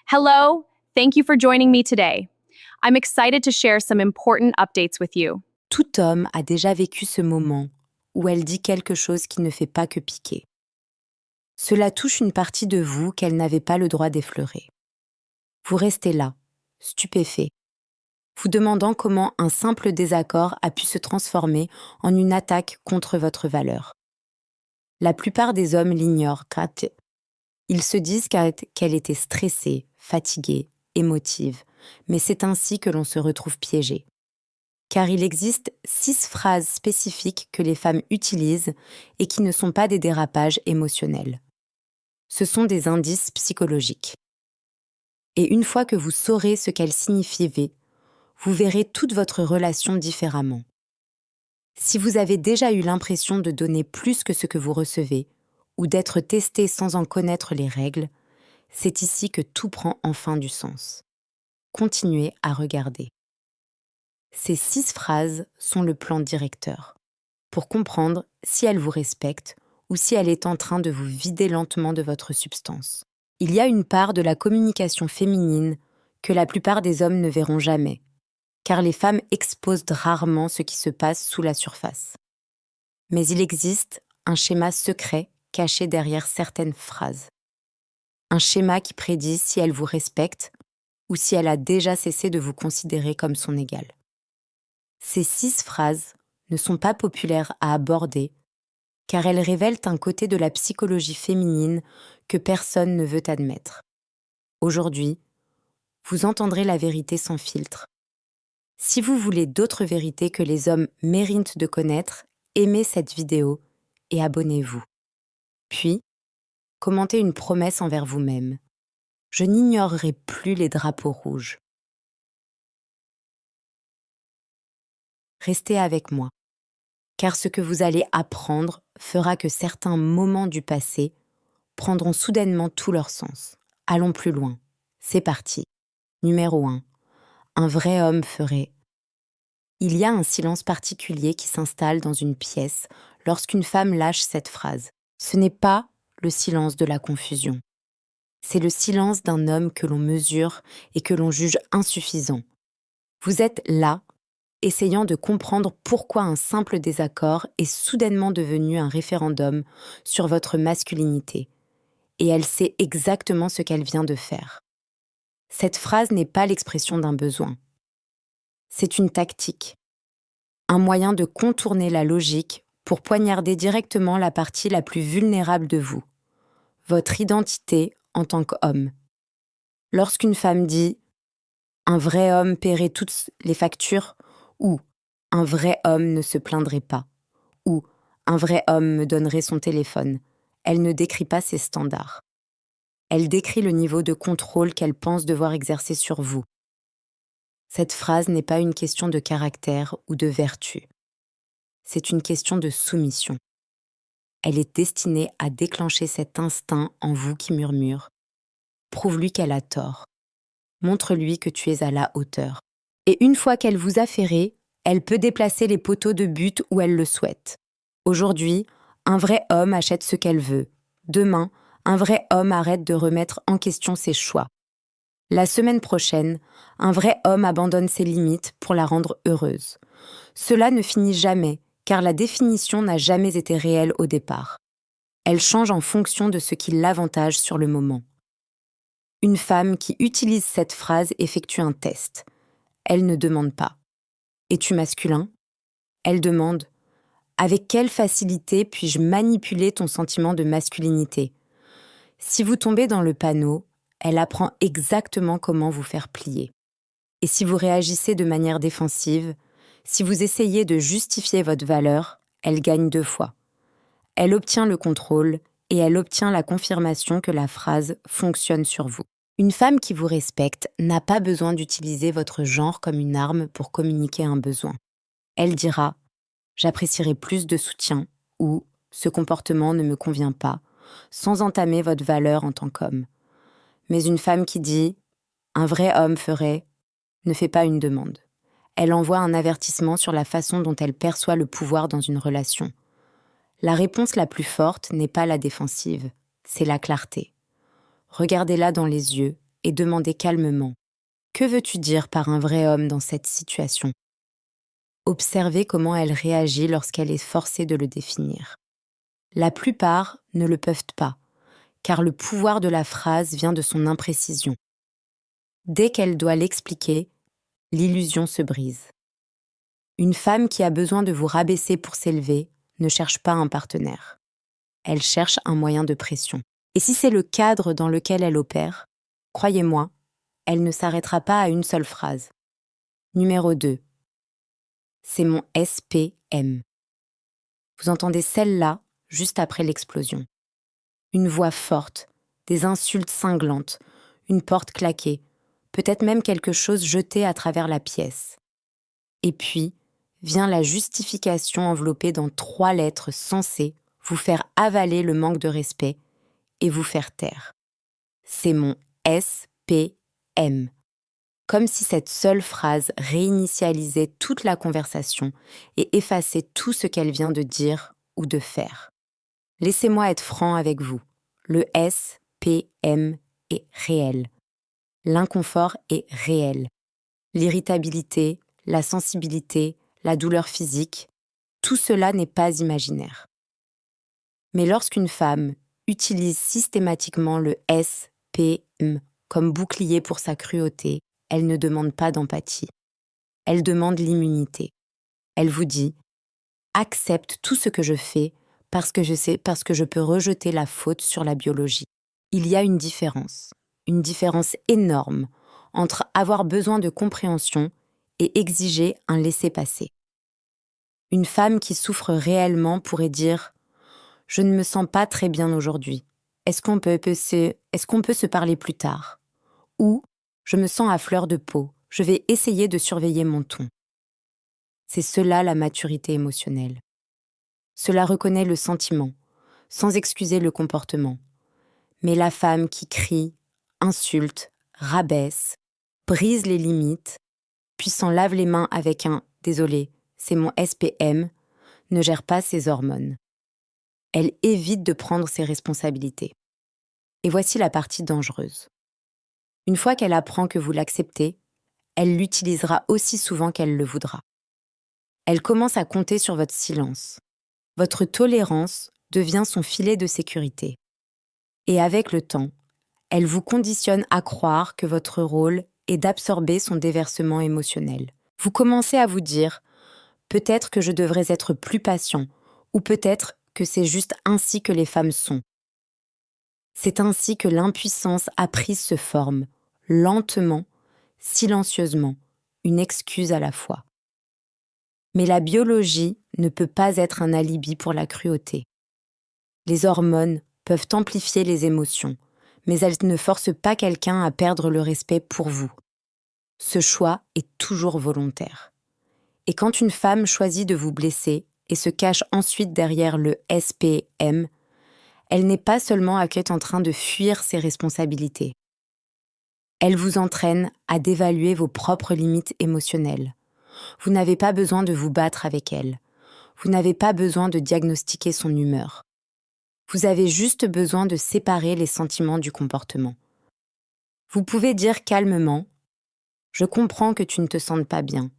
Hello, thank you for joining me today. I'm excited to share some important updates with you. Tout homme a déjà vécu ce moment où elle dit quelque chose qui ne fait pas que piquer. Cela touche une partie de vous qu'elle n'avait pas le droit d'effleurer. Vous restez là, stupéfait, vous demandant comment un simple désaccord a pu se transformer en une attaque contre votre valeur. La plupart des hommes l'ignorent car ils se disent qu'elle était stressée, fatiguée, émotive, mais c'est ainsi que l'on se retrouve piégé. Car il existe 6 phrases spécifiques que les femmes utilisent et qui ne sont pas des dérapages émotionnels. Ce sont des indices psychologiques. Et une fois que vous saurez ce qu'elles signifient, vous verrez toute votre relation différemment. Si vous avez déjà eu l'impression de donner plus que ce que vous recevez, ou d'être testé sans en connaître les règles, c'est ici que tout prend enfin du sens. Continuez à regarder. Ces 6 phrases sont le plan directeur, pour comprendre si elle vous respecte ou si elle est en train de vous vider lentement de votre substance. Il y a une part de la communication féminine que la plupart des hommes ne verront jamais, car les femmes exposent rarement ce qui se passe sous la surface. Mais il existe un schéma secret caché derrière certaines phrases. Un schéma qui prédit si elle vous respecte ou si elle a déjà cessé de vous considérer comme son égal. Ces 6 phrases ne sont pas populaires à aborder car elles révèlent un côté de la psychologie féminine que personne ne veut admettre. Aujourd'hui, vous entendrez la vérité sans filtre. Si vous voulez d'autres vérités que les hommes méritent de connaître, aimez cette vidéo et abonnez-vous. Puis, commentez une promesse envers vous-même. Je n'ignorerai plus les drapeaux rouges. Restez avec moi, car ce que vous allez apprendre fera que certains moments du passé prendront soudainement tout leur sens. Allons plus loin. C'est parti. Numéro 1. Un vrai homme ferait. Il y a un silence particulier qui s'installe dans une pièce lorsqu'une femme lâche cette phrase. Ce n'est pas le silence de la confusion. C'est le silence d'un homme que l'on mesure et que l'on juge insuffisant. Vous êtes là, essayant de comprendre pourquoi un simple désaccord est soudainement devenu un référendum sur votre masculinité. Et elle sait exactement ce qu'elle vient de faire. Cette phrase n'est pas l'expression d'un besoin. C'est une tactique, un moyen de contourner la logique pour poignarder directement la partie la plus vulnérable de vous, votre identité en tant qu'homme. Lorsqu'une femme dit « un vrai homme paierait toutes les factures » ou « un vrai homme ne se plaindrait pas » ou « un vrai homme me donnerait son téléphone », elle ne décrit pas ses standards. Elle décrit le niveau de contrôle qu'elle pense devoir exercer sur vous. Cette phrase n'est pas une question de caractère ou de vertu. C'est une question de soumission. Elle est destinée à déclencher cet instinct en vous qui murmure. Prouve-lui qu'elle a tort. Montre-lui que tu es à la hauteur. Et une fois qu'elle vous a ferré, elle peut déplacer les poteaux de but où elle le souhaite. Aujourd'hui, un vrai homme achète ce qu'elle veut. Demain, un vrai homme arrête de remettre en question ses choix. La semaine prochaine, un vrai homme abandonne ses limites pour la rendre heureuse. Cela ne finit jamais, car la définition n'a jamais été réelle au départ. Elle change en fonction de ce qui l'avantage sur le moment. Une femme qui utilise cette phrase effectue un test. Elle ne demande pas « Es-tu masculin ?» Elle demande « Avec quelle facilité puis-je manipuler ton sentiment de masculinité ?» Si vous tombez dans le panneau, elle apprend exactement comment vous faire plier. Et si vous réagissez de manière défensive, si vous essayez de justifier votre valeur, elle gagne 2 fois. Elle obtient le contrôle et elle obtient la confirmation que la phrase fonctionne sur vous. Une femme qui vous respecte n'a pas besoin d'utiliser votre genre comme une arme pour communiquer un besoin. Elle dira « J'apprécierais plus de soutien » ou « Ce comportement ne me convient pas » sans entamer votre valeur en tant qu'homme. Mais une femme qui dit « Un vrai homme ferait » ne fait pas une demande. Elle envoie un avertissement sur la façon dont elle perçoit le pouvoir dans une relation. La réponse la plus forte n'est pas la défensive, c'est la clarté. Regardez-la dans les yeux et demandez calmement: que veux-tu dire par un vrai homme dans cette situation? Observez comment elle réagit lorsqu'elle est forcée de le définir. La plupart ne le peuvent pas, car le pouvoir de la phrase vient de son imprécision. Dès qu'elle doit l'expliquer, l'illusion se brise. Une femme qui a besoin de vous rabaisser pour s'élever ne cherche pas un partenaire. Elle cherche un moyen de pression. Et si c'est le cadre dans lequel elle opère, croyez-moi, elle ne s'arrêtera pas à une seule phrase. Numéro 2. C'est mon SPM. Vous entendez celle-là juste après l'explosion. Une voix forte, des insultes cinglantes, une porte claquée, peut-être même quelque chose jeté à travers la pièce. Et puis, vient la justification enveloppée dans 3 lettres censées vous faire avaler le manque de respect et vous faire taire. C'est mon SPM. Comme si cette seule phrase réinitialisait toute la conversation et effaçait tout ce qu'elle vient de dire ou de faire. Laissez-moi être franc avec vous. Le SPM est réel. L'inconfort est réel. L'irritabilité, la sensibilité, la douleur physique, tout cela n'est pas imaginaire. Mais lorsqu'une femme utilise systématiquement le SPM comme bouclier pour sa cruauté, elle ne demande pas d'empathie. Elle demande l'immunité. Elle vous dit « Accepte tout ce que je fais parce que je peux rejeter la faute sur la biologie. » Il y a une différence énorme entre avoir besoin de compréhension et exiger un laissez-passer. Une femme qui souffre réellement pourrait dire « Je ne me sens pas très bien aujourd'hui. Est-ce qu'on peut se parler plus tard ?» Ou « Je me sens à fleur de peau. Je vais essayer de surveiller mon ton. » C'est cela la maturité émotionnelle. Cela reconnaît le sentiment, sans excuser le comportement. Mais la femme qui crie, insulte, rabaisse, brise les limites, puis s'en lave les mains avec un « désolé, c'est mon SPM », ne gère pas ses hormones. Elle évite de prendre ses responsabilités. Et voici la partie dangereuse. Une fois qu'elle apprend que vous l'acceptez, elle l'utilisera aussi souvent qu'elle le voudra. Elle commence à compter sur votre silence. Votre tolérance devient son filet de sécurité. Et avec le temps, elle vous conditionne à croire que votre rôle est d'absorber son déversement émotionnel. Vous commencez à vous dire « peut-être que je devrais être plus patient » ou peut-être que c'est juste ainsi que les femmes sont. C'est ainsi que l'impuissance apprise se forme, lentement, silencieusement, une excuse à la fois. Mais la biologie ne peut pas être un alibi pour la cruauté. Les hormones peuvent amplifier les émotions, mais elles ne forcent pas quelqu'un à perdre le respect pour vous. Ce choix est toujours volontaire. Et quand une femme choisit de vous blesser et se cache ensuite derrière le SPM, elle n'est pas seulement en train de fuir ses responsabilités. Elle vous entraîne à dévaluer vos propres limites émotionnelles. Vous n'avez pas besoin de vous battre avec elle. Vous n'avez pas besoin de diagnostiquer son humeur. Vous avez juste besoin de séparer les sentiments du comportement. Vous pouvez dire calmement « Je comprends que tu ne te sentes pas bien,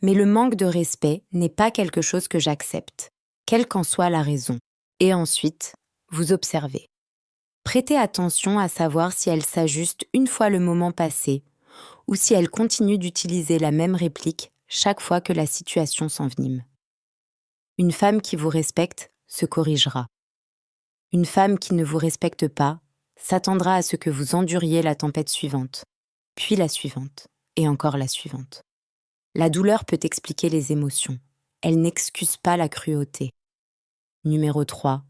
mais le manque de respect n'est pas quelque chose que j'accepte, quelle qu'en soit la raison. » Et ensuite, vous observez. Prêtez attention à savoir si elle s'ajuste une fois le moment passé ou si elle continue d'utiliser la même réplique chaque fois que la situation s'envenime. Une femme qui vous respecte se corrigera. Une femme qui ne vous respecte pas s'attendra à ce que vous enduriez la tempête suivante, puis la suivante, et encore la suivante. La douleur peut expliquer les émotions. Elle n'excuse pas la cruauté. Numéro 3.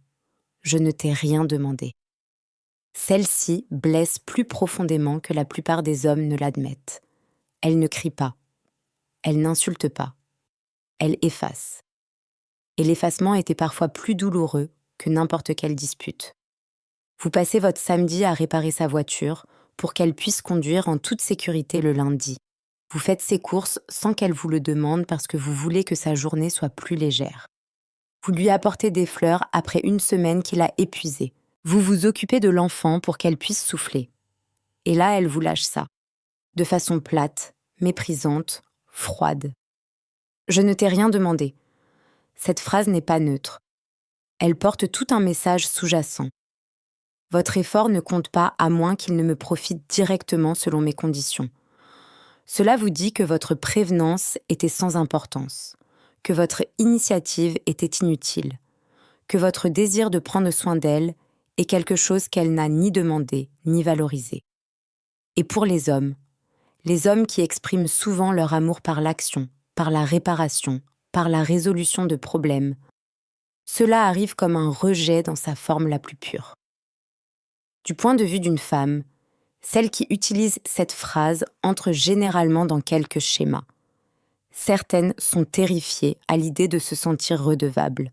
Je ne t'ai rien demandé. Celle-ci blesse plus profondément que la plupart des hommes ne l'admettent. Elle ne crie pas. Elle n'insulte pas. Elle efface. Et l'effacement était parfois plus douloureux que n'importe quelle dispute. Vous passez votre samedi à réparer sa voiture pour qu'elle puisse conduire en toute sécurité le lundi. Vous faites ses courses sans qu'elle vous le demande parce que vous voulez que sa journée soit plus légère. Vous lui apportez des fleurs après une semaine qui l'a épuisée. Vous vous occupez de l'enfant pour qu'elle puisse souffler. Et là, elle vous lâche ça, de façon plate, méprisante, froide. Je ne t'ai rien demandé. Cette phrase n'est pas neutre. Elle porte tout un message sous-jacent. Votre effort ne compte pas à moins qu'il ne me profite directement selon mes conditions. Cela vous dit que votre prévenance était sans importance, que votre initiative était inutile, que votre désir de prendre soin d'elle est quelque chose qu'elle n'a ni demandé ni valorisé. Et pour les hommes qui expriment souvent leur amour par l'action, par la réparation, par la résolution de problèmes, cela arrive comme un rejet dans sa forme la plus pure. Du point de vue d'une femme, celle qui utilise cette phrase entre généralement dans quelques schémas. Certaines sont terrifiées à l'idée de se sentir redevables.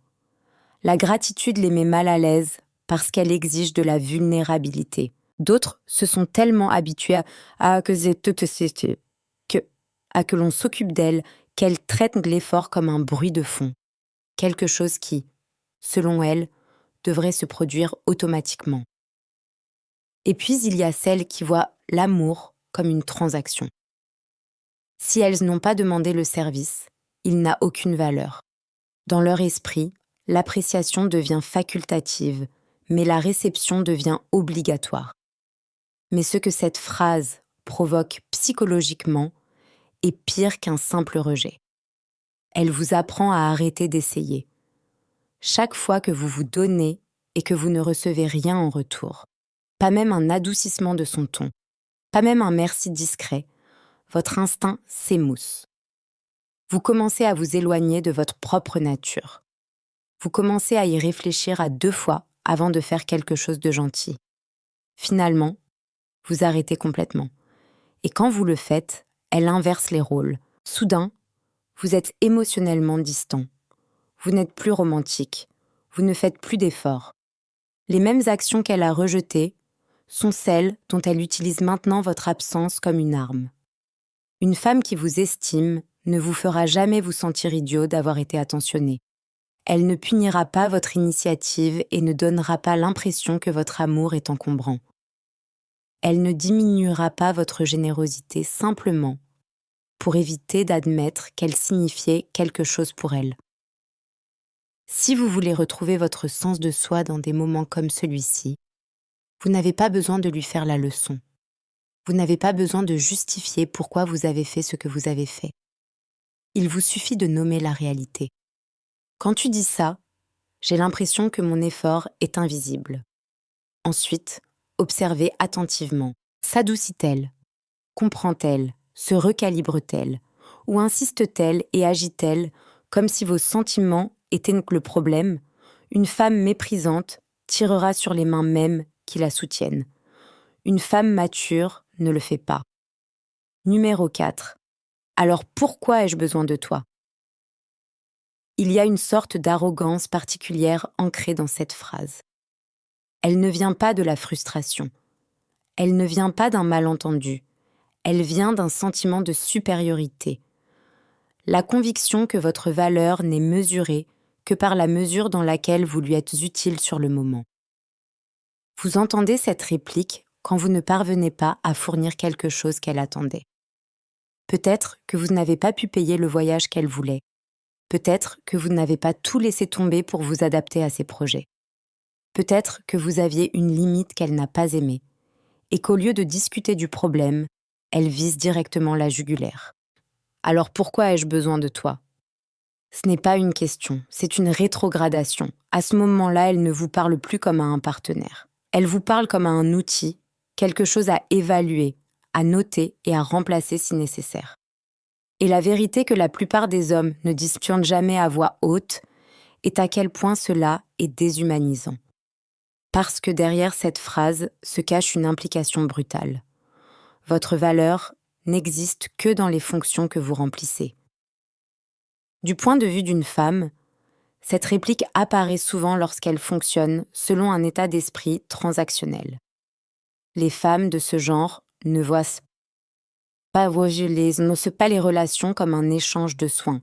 La gratitude les met mal à l'aise parce qu'elle exige de la vulnérabilité. D'autres se sont tellement habituées à que l'on s'occupe d'elles qu'elles traitent l'effort comme un bruit de fond, quelque chose qui, selon elles, devrait se produire automatiquement. Et puis il y a celles qui voient l'amour comme une transaction. Si elles n'ont pas demandé le service, il n'a aucune valeur. Dans leur esprit, l'appréciation devient facultative, mais la réception devient obligatoire. Mais ce que cette phrase provoque psychologiquement est pire qu'un simple rejet. Elle vous apprend à arrêter d'essayer. Chaque fois que vous vous donnez et que vous ne recevez rien en retour, pas même un adoucissement de son ton, pas même un merci discret, votre instinct s'émousse. Vous commencez à vous éloigner de votre propre nature. Vous commencez à y réfléchir à 2 fois avant de faire quelque chose de gentil. Finalement, vous arrêtez complètement. Et quand vous le faites, elle inverse les rôles. Soudain, vous êtes émotionnellement distant. Vous n'êtes plus romantique. Vous ne faites plus d'efforts. Les mêmes actions qu'elle a rejetées sont celles dont elle utilise maintenant votre absence comme une arme. Une femme qui vous estime ne vous fera jamais vous sentir idiot d'avoir été attentionné. Elle ne punira pas votre initiative et ne donnera pas l'impression que votre amour est encombrant. Elle ne diminuera pas votre générosité simplement pour éviter d'admettre qu'elle signifiait quelque chose pour elle. Si vous voulez retrouver votre sens de soi dans des moments comme celui-ci, vous n'avez pas besoin de lui faire la leçon. Vous n'avez pas besoin de justifier pourquoi vous avez fait ce que vous avez fait. Il vous suffit de nommer la réalité. Quand tu dis ça, j'ai l'impression que mon effort est invisible. Ensuite, observez attentivement. S'adoucit-elle? Comprend-elle? Se recalibre-t-elle? Ou insiste-t-elle et agit-elle comme si vos sentiments étaient le problème? Une femme méprisante tirera sur les mains mêmes qui la soutiennent. Une femme mature ne le fait pas. Numéro 4. Alors pourquoi ai-je besoin de toi? Il y a une sorte d'arrogance particulière ancrée dans cette phrase. Elle ne vient pas de la frustration. Elle ne vient pas d'un malentendu. Elle vient d'un sentiment de supériorité. La conviction que votre valeur n'est mesurée que par la mesure dans laquelle vous lui êtes utile sur le moment. Vous entendez cette réplique quand vous ne parvenez pas à fournir quelque chose qu'elle attendait. Peut-être que vous n'avez pas pu payer le voyage qu'elle voulait. Peut-être que vous n'avez pas tout laissé tomber pour vous adapter à ses projets. Peut-être que vous aviez une limite qu'elle n'a pas aimée, et qu'au lieu de discuter du problème, elle vise directement la jugulaire. Alors pourquoi ai-je besoin de toi? Ce n'est pas une question, c'est une rétrogradation. À ce moment-là, elle ne vous parle plus comme à un partenaire. Elle vous parle comme à un outil, quelque chose à évaluer, à noter et à remplacer si nécessaire. Et la vérité que la plupart des hommes ne disent jamais à voix haute est à quel point cela est déshumanisant. Parce que derrière cette phrase se cache une implication brutale. Votre valeur n'existe que dans les fonctions que vous remplissez. Du point de vue d'une femme, cette réplique apparaît souvent lorsqu'elle fonctionne selon un état d'esprit transactionnel. Les femmes de ce genre ne voient pas les relations comme un échange de soins.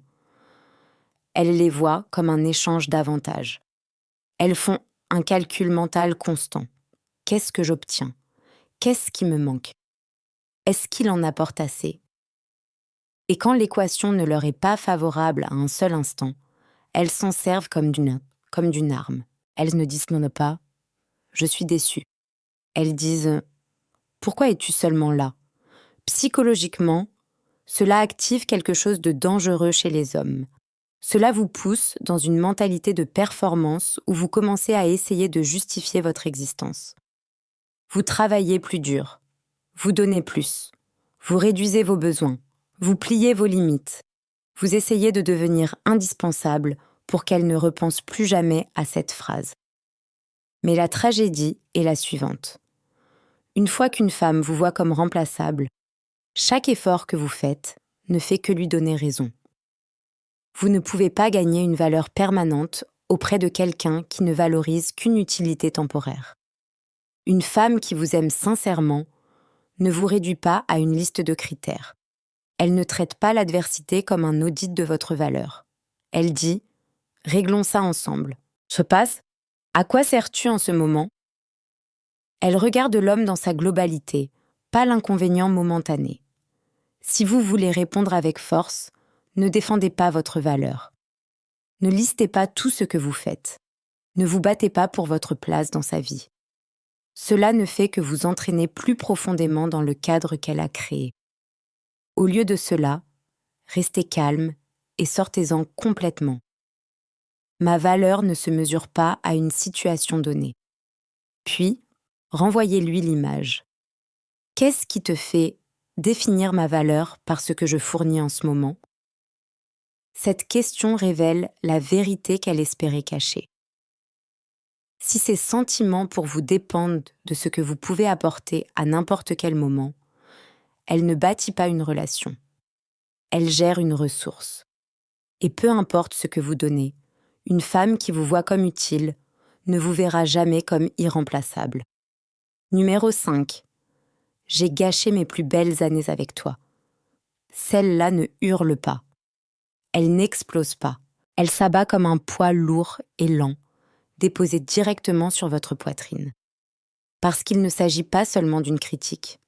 Elles les voient comme un échange d'avantages. Elles font un calcul mental constant. Qu'est-ce que j'obtiens? Qu'est-ce qui me manque? Est-ce qu'il en apporte assez? Et quand l'équation ne leur est pas favorable à un seul instant, elles s'en servent comme d'une arme. Elles ne disent non pas, je suis déçue. Elles disent, pourquoi es-tu seulement là? Psychologiquement, cela active quelque chose de dangereux chez les hommes. Cela vous pousse dans une mentalité de performance où vous commencez à essayer de justifier votre existence. Vous travaillez plus dur, vous donnez plus, vous réduisez vos besoins, vous pliez vos limites, vous essayez de devenir indispensable pour qu'elle ne repense plus jamais à cette phrase. Mais la tragédie est la suivante. Une fois qu'une femme vous voit comme remplaçable, chaque effort que vous faites ne fait que lui donner raison. Vous ne pouvez pas gagner une valeur permanente auprès de quelqu'un qui ne valorise qu'une utilité temporaire. Une femme qui vous aime sincèrement ne vous réduit pas à une liste de critères. Elle ne traite pas l'adversité comme un audit de votre valeur. Elle dit « Réglons ça ensemble. Se passe ? À quoi sers-tu en ce moment ?» Elle regarde l'homme dans sa globalité, pas l'inconvénient momentané. Si vous voulez répondre avec force, ne défendez pas votre valeur. Ne listez pas tout ce que vous faites. Ne vous battez pas pour votre place dans sa vie. Cela ne fait que vous entraîner plus profondément dans le cadre qu'elle a créé. Au lieu de cela, restez calme et sortez-en complètement. Ma valeur ne se mesure pas à une situation donnée. Puis, renvoyez-lui l'image. Qu'est-ce qui te fait définir ma valeur par ce que je fournis en ce moment? Cette question révèle la vérité qu'elle espérait cacher. Si ces sentiments pour vous dépendent de ce que vous pouvez apporter à n'importe quel moment, elle ne bâtit pas une relation. Elle gère une ressource. Et peu importe ce que vous donnez, une femme qui vous voit comme utile ne vous verra jamais comme irremplaçable. Numéro 5. J'ai gâché mes plus belles années avec toi. Celle-là ne hurle pas. Elle n'explose pas. Elle s'abat comme un poids lourd et lent, déposé directement sur votre poitrine. Parce qu'il ne s'agit pas seulement d'une critique.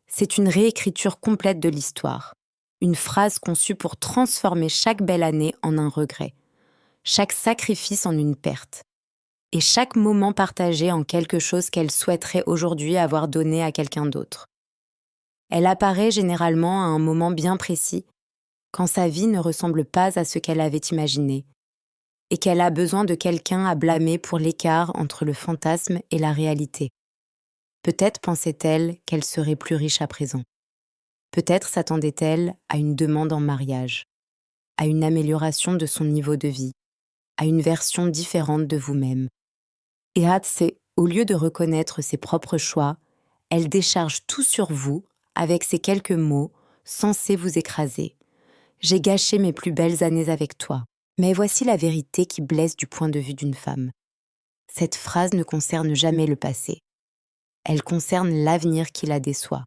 C'est une réécriture complète de l'histoire. Une phrase conçue pour transformer chaque belle année en un regret, chaque sacrifice en une perte, et chaque moment partagé en quelque chose qu'elle souhaiterait aujourd'hui avoir donné à quelqu'un d'autre. Elle apparaît généralement à un moment bien précis, quand sa vie ne ressemble pas à ce qu'elle avait imaginé, et qu'elle a besoin de quelqu'un à blâmer pour l'écart entre le fantasme et la réalité. Peut-être pensait-elle qu'elle serait plus riche à présent. Peut-être s'attendait-elle à une demande en mariage, à une amélioration de son niveau de vie, à une version différente de vous-même. Et au lieu de reconnaître ses propres choix, elle décharge tout sur vous avec ces quelques mots censés vous écraser. J'ai gâché mes plus belles années avec toi. Mais voici la vérité qui blesse du point de vue d'une femme. Cette phrase ne concerne jamais le passé. Elle concerne l'avenir qui la déçoit.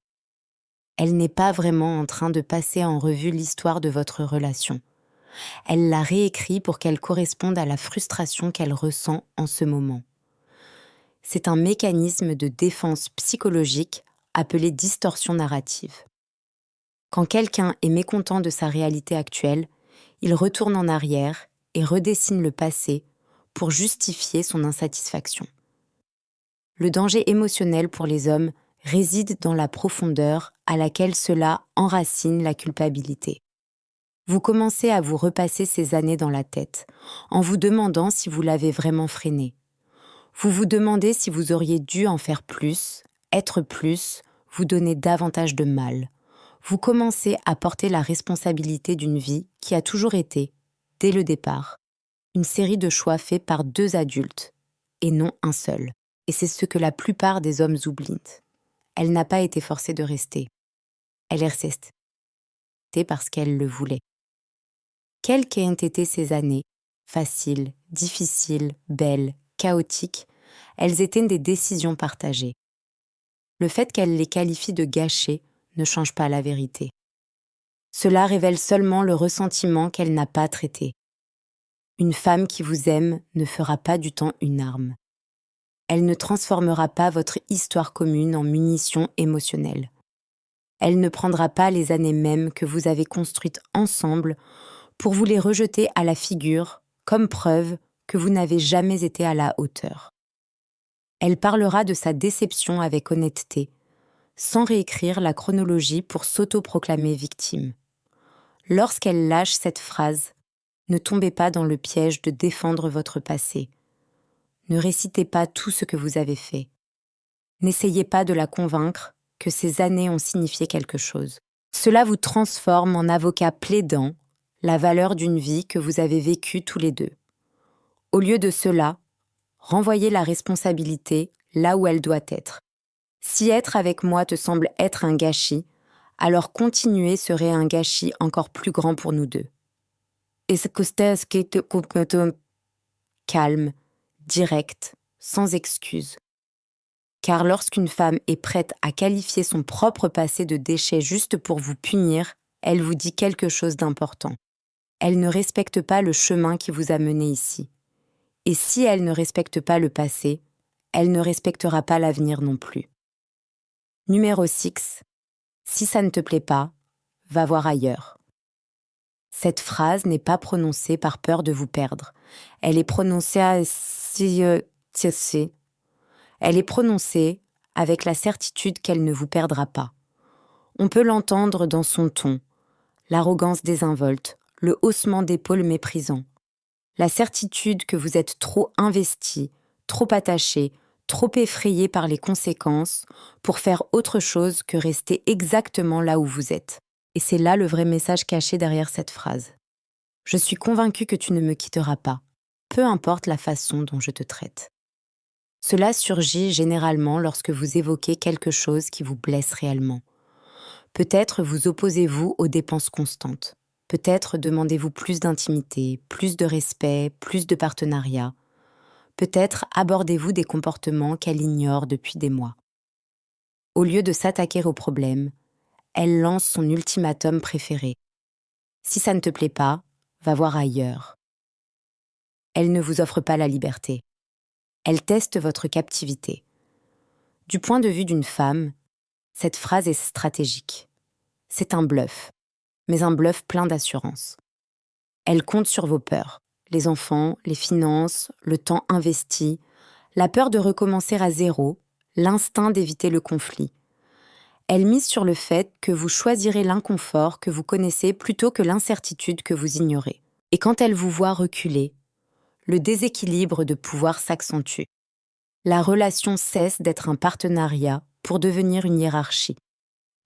Elle n'est pas vraiment en train de passer en revue l'histoire de votre relation. Elle la réécrit pour qu'elle corresponde à la frustration qu'elle ressent en ce moment. C'est un mécanisme de défense psychologique appelé distorsion narrative. Quand quelqu'un est mécontent de sa réalité actuelle, il retourne en arrière et redessine le passé pour justifier son insatisfaction. Le danger émotionnel pour les hommes réside dans la profondeur à laquelle cela enracine la culpabilité. Vous commencez à vous repasser ces années dans la tête, en vous demandant si vous l'avez vraiment freiné. Vous vous demandez si vous auriez dû en faire plus, être plus, vous donner davantage de mal. Vous commencez à porter la responsabilité d'une vie qui a toujours été, dès le départ, une série de choix faits par 2 adultes, et non un seul. Et c'est ce que la plupart des hommes oublient. Elle n'a pas été forcée de rester. Elle est restée parce qu'elle le voulait. Quelles qu'aient été ces années, faciles, difficiles, belles, chaotiques, elles étaient des décisions partagées. Le fait qu'elle les qualifie de gâchées ne change pas la vérité. Cela révèle seulement le ressentiment qu'elle n'a pas traité. Une femme qui vous aime ne fera pas du temps une arme. Elle ne transformera pas votre histoire commune en munition émotionnelle. Elle ne prendra pas les années mêmes que vous avez construites ensemble pour vous les rejeter à la figure comme preuve que vous n'avez jamais été à la hauteur. Elle parlera de sa déception avec honnêteté, sans réécrire la chronologie pour s'autoproclamer victime. Lorsqu'elle lâche cette phrase, ne tombez pas dans le piège de défendre votre passé. Ne récitez pas tout ce que vous avez fait. N'essayez pas de la convaincre que ces années ont signifié quelque chose. Cela vous transforme en avocat plaidant la valeur d'une vie que vous avez vécue tous les deux. Au lieu de cela, renvoyez la responsabilité là où elle doit être. Si être avec moi te semble être un gâchis, alors continuer serait un gâchis encore plus grand pour nous deux. Et ce qui est complètement calme, direct, sans excuse. Car lorsqu'une femme est prête à qualifier son propre passé de déchet juste pour vous punir, elle vous dit quelque chose d'important. Elle ne respecte pas le chemin qui vous a mené ici. Et si elle ne respecte pas le passé, elle ne respectera pas l'avenir non plus. Numéro 6. Si ça ne te plaît pas, va voir ailleurs. Cette phrase n'est pas prononcée par peur de vous perdre. Elle est prononcée Elle est prononcée avec la certitude qu'elle ne vous perdra pas. On peut l'entendre dans son ton, l'arrogance désinvolte, le haussement d'épaules méprisant, la certitude que vous êtes trop investi, trop attaché, trop effrayé par les conséquences pour faire autre chose que rester exactement là où vous êtes. Et c'est là le vrai message caché derrière cette phrase. Je suis convaincue que tu ne me quitteras pas, peu importe la façon dont je te traite. Cela surgit généralement lorsque vous évoquez quelque chose qui vous blesse réellement. Peut-être vous opposez-vous aux dépenses constantes. Peut-être demandez-vous plus d'intimité, plus de respect, plus de partenariat. Peut-être abordez-vous des comportements qu'elle ignore depuis des mois. Au lieu de s'attaquer au problème, elle lance son ultimatum préféré. Si ça ne te plaît pas, va voir ailleurs. Elle ne vous offre pas la liberté. Elle teste votre captivité. Du point de vue d'une femme, cette phrase est stratégique. C'est un bluff, mais un bluff plein d'assurance. Elle compte sur vos peurs, les enfants, les finances, le temps investi, la peur de recommencer à zéro, l'instinct d'éviter le conflit. Elle mise sur le fait que vous choisirez l'inconfort que vous connaissez plutôt que l'incertitude que vous ignorez. Et quand elle vous voit reculer, le déséquilibre de pouvoir s'accentue. La relation cesse d'être un partenariat pour devenir une hiérarchie,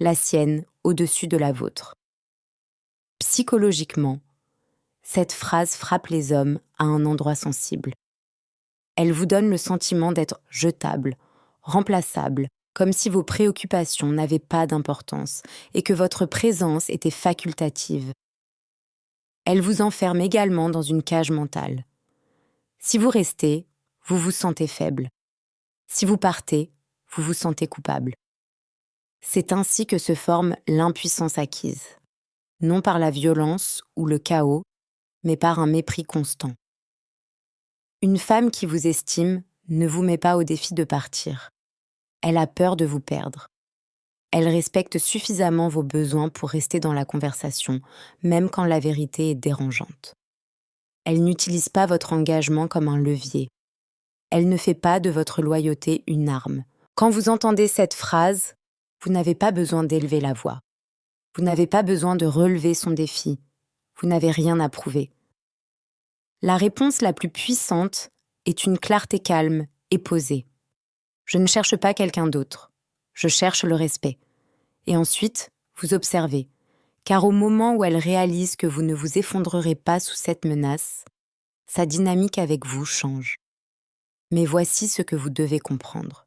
la sienne au-dessus de la vôtre. Psychologiquement, cette phrase frappe les hommes à un endroit sensible. Elle vous donne le sentiment d'être jetable, remplaçable, comme si vos préoccupations n'avaient pas d'importance et que votre présence était facultative. Elle vous enferme également dans une cage mentale. Si vous restez, vous vous sentez faible. Si vous partez, vous vous sentez coupable. C'est ainsi que se forme l'impuissance acquise, non par la violence ou le chaos, mais par un mépris constant. Une femme qui vous estime ne vous met pas au défi de partir. Elle a peur de vous perdre. Elle respecte suffisamment vos besoins pour rester dans la conversation, même quand la vérité est dérangeante. Elle n'utilise pas votre engagement comme un levier. Elle ne fait pas de votre loyauté une arme. Quand vous entendez cette phrase, vous n'avez pas besoin d'élever la voix. Vous n'avez pas besoin de relever son défi. Vous n'avez rien à prouver. La réponse la plus puissante est une clarté calme et posée. Je ne cherche pas quelqu'un d'autre. Je cherche le respect. Et ensuite, vous observez. Car au moment où elle réalise que vous ne vous effondrerez pas sous cette menace, sa dynamique avec vous change. Mais voici ce que vous devez comprendre.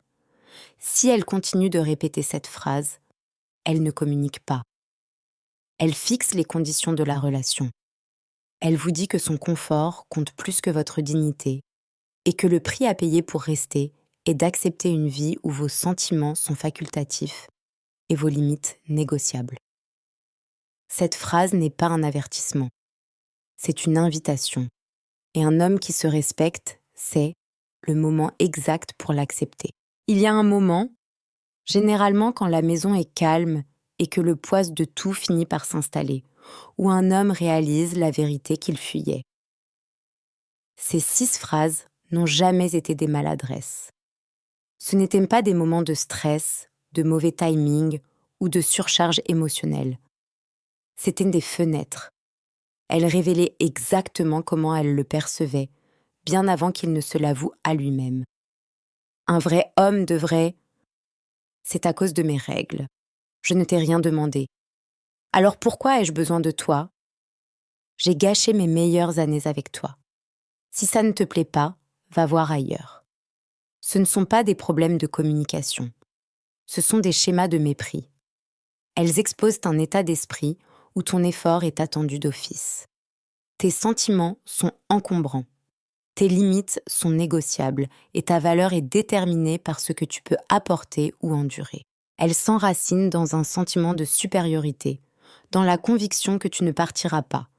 Si elle continue de répéter cette phrase, elle ne communique pas. Elle fixe les conditions de la relation. Elle vous dit que son confort compte plus que votre dignité et que le prix à payer pour rester est d'accepter une vie où vos sentiments sont facultatifs et vos limites négociables. Cette phrase n'est pas un avertissement, c'est une invitation. Et un homme qui se respecte sait le moment exact pour l'accepter. Il y a un moment, généralement quand la maison est calme et que le poids de tout finit par s'installer, où un homme réalise la vérité qu'il fuyait. Ces 6 phrases n'ont jamais été des maladresses. Ce n'étaient pas des moments de stress, de mauvais timing ou de surcharge émotionnelle. C'étaient des fenêtres. Elles révélaient exactement comment elle le percevait, bien avant qu'il ne se l'avoue à lui-même. Un vrai homme devrait... C'est à cause de mes règles. Je ne t'ai rien demandé. Alors pourquoi ai-je besoin de toi? J'ai gâché mes meilleures années avec toi. Si ça ne te plaît pas, va voir ailleurs. Ce ne sont pas des problèmes de communication. Ce sont des schémas de mépris. Elles exposent un état d'esprit où ton effort est attendu d'office. Tes sentiments sont encombrants. Tes limites sont négociables et ta valeur est déterminée par ce que tu peux apporter ou endurer. Elles s'enracinent dans un sentiment de supériorité, dans la conviction que tu ne partiras pas,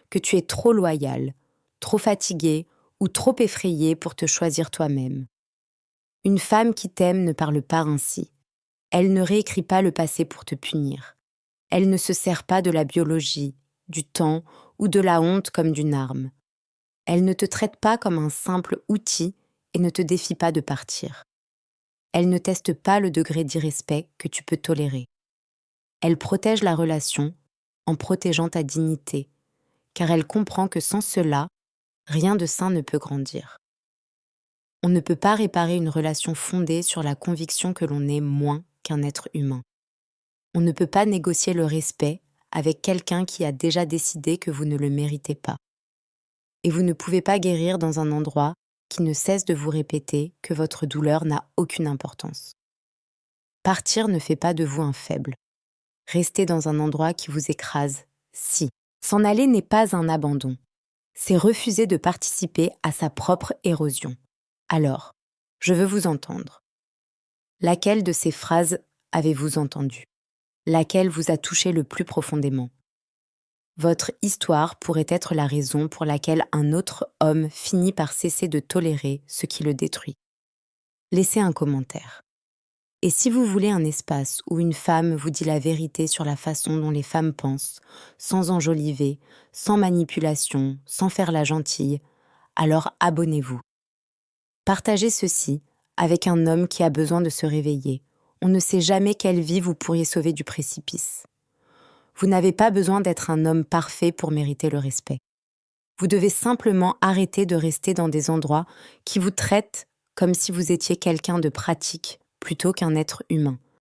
que tu es trop loyal, trop fatigué ou trop effrayé pour te choisir toi-même. Une femme qui t'aime ne parle pas ainsi. Elle ne réécrit pas le passé pour te punir. Elle ne se sert pas de la biologie, du temps ou de la honte comme d'une arme. Elle ne te traite pas comme un simple outil et ne te défie pas de partir. Elle ne teste pas le degré d'irrespect que tu peux tolérer. Elle protège la relation en protégeant ta dignité, car elle comprend que sans cela, rien de sain ne peut grandir. On ne peut pas réparer une relation fondée sur la conviction que l'on est moins qu'un être humain. On ne peut pas négocier le respect avec quelqu'un qui a déjà décidé que vous ne le méritez pas. Et vous ne pouvez pas guérir dans un endroit qui ne cesse de vous répéter que votre douleur n'a aucune importance. Partir ne fait pas de vous un faible. Rester dans un endroit qui vous écrase, si. S'en aller n'est pas un abandon. C'est refuser de participer à sa propre érosion. Alors, je veux vous entendre. Laquelle de ces phrases avez-vous entendu? Laquelle vous a touché le plus profondément? Votre histoire pourrait être la raison pour laquelle un autre homme finit par cesser de tolérer ce qui le détruit. Laissez un commentaire. Et si vous voulez un espace où une femme vous dit la vérité sur la façon dont les femmes pensent, sans enjoliver, sans manipulation, sans faire la gentille, alors abonnez-vous. Partagez ceci avec un homme qui a besoin de se réveiller. On ne sait jamais quelle vie vous pourriez sauver du précipice. Vous n'avez pas besoin d'être un homme parfait pour mériter le respect. Vous devez simplement arrêter de rester dans des endroits qui vous traitent comme si vous étiez quelqu'un de pratique plutôt qu'un être humain.